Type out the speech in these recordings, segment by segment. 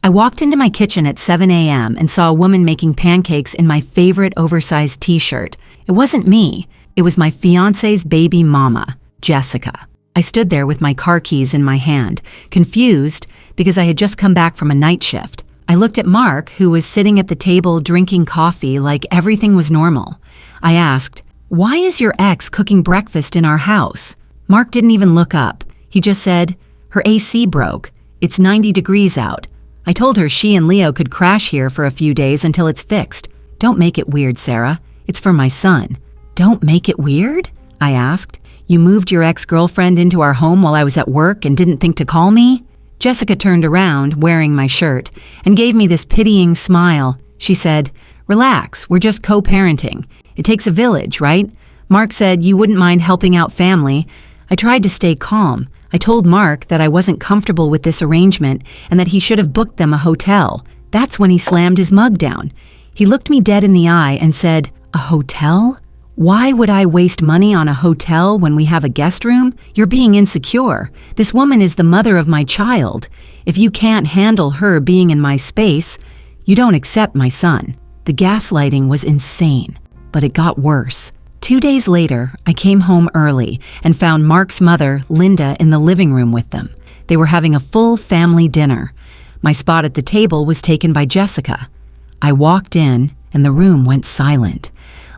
I walked into my kitchen at 7 a.m. and saw a woman making pancakes in my favorite oversized t-shirt. It wasn't me. It was my fiancé's baby mama, Jessica. I stood there with my car keys in my hand, confused because I had just come back from a night shift. I looked at Mark, who was sitting at the table drinking coffee like everything was normal. I asked, "Why is your ex cooking breakfast in our house?" Mark didn't even look up. He just said, "Her AC broke. It's 90 degrees out. I told her she and Leo could crash here for a few days until it's fixed. Don't make it weird, Sarah. It's for my son." "Don't make it weird?" I asked. "You moved your ex-girlfriend into our home while I was at work and didn't think to call me?" Jessica turned around, wearing my shirt, and gave me this pitying smile. She said, "Relax, we're just co-parenting. It takes a village, right? Mark said you wouldn't mind helping out family." I tried to stay calm. I told Mark that I wasn't comfortable with this arrangement and that he should have booked them a hotel. That's when he slammed his mug down. He looked me dead in the eye and said, "A hotel? Why would I waste money on a hotel when we have a guest room? You're being insecure. This woman is the mother of my child. If you can't handle her being in my space, you don't accept my son." The gaslighting was insane, but it got worse. 2 days later, I came home early and found Mark's mother, Linda, in the living room with them. They were having a full family dinner. My spot at the table was taken by Jessica. I walked in, and the room went silent.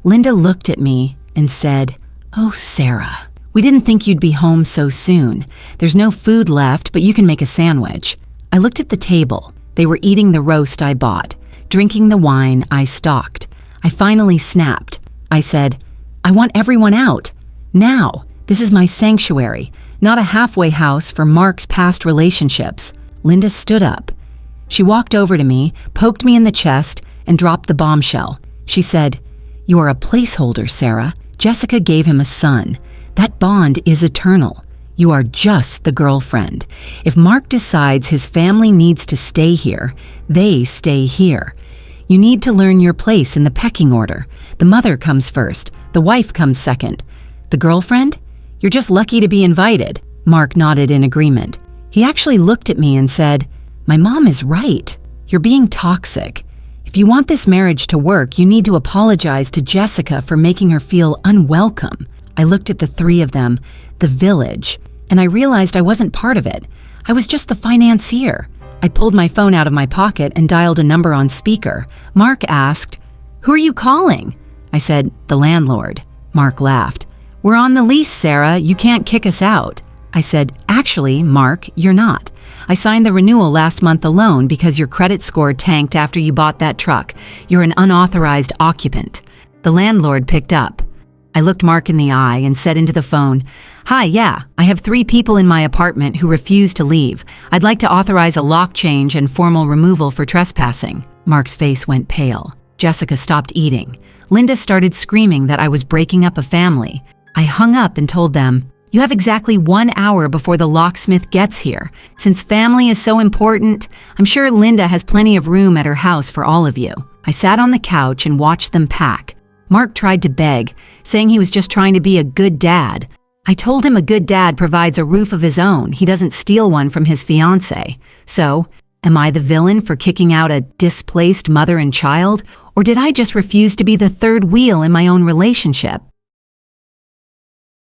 Linda looked at me and said, "Oh, Sarah, we didn't think you'd be home so soon. There's no food left, but you can make a sandwich." I looked at the table. They were eating the roast I bought, drinking the wine I stocked. I finally snapped. I said, "I want everyone out. Now. This is my sanctuary, not a halfway house for Mark's past relationships." Linda stood up. She walked over to me, poked me in the chest, and dropped the bombshell. She said, "You are a placeholder, Sarah. Jessica gave him a son. That bond is eternal. You are just the girlfriend. If Mark decides his family needs to stay here, they stay here. You need to learn your place in the pecking order. The mother comes first. The wife comes second. The girlfriend? You're just lucky to be invited." Mark nodded in agreement. He actually looked at me and said, "My mom is right. You're being toxic. If you want this marriage to work, you need to apologize to Jessica for making her feel unwelcome." I looked at the three of them, the village, and I realized I wasn't part of it. I was just the financier. I pulled my phone out of my pocket and dialed a number on speaker. Mark asked, "Who are you calling?" I said, "The landlord." Mark laughed. "We're on the lease, Sarah. You can't kick us out." I said, "Actually, Mark, you're not. I signed the renewal last month alone because your credit score tanked after you bought that truck. You're an unauthorized occupant." The landlord picked up. I looked Mark in the eye and said into the phone, "Hi, yeah, I have 3 people in my apartment who refuse to leave. I'd like to authorize a lock change and formal removal for trespassing." Mark's face went pale. Jessica stopped eating. Linda started screaming that I was breaking up a family. I hung up and told them, "You have exactly 1 hour before the locksmith gets here. Since family is so important, I'm sure Linda has plenty of room at her house for all of you." I sat on the couch and watched them pack. Mark tried to beg, saying he was just trying to be a good dad. I told him a good dad provides a roof of his own. He doesn't steal one from his fiancé. So, am I the villain for kicking out a displaced mother and child? Or did I just refuse to be the third wheel in my own relationship?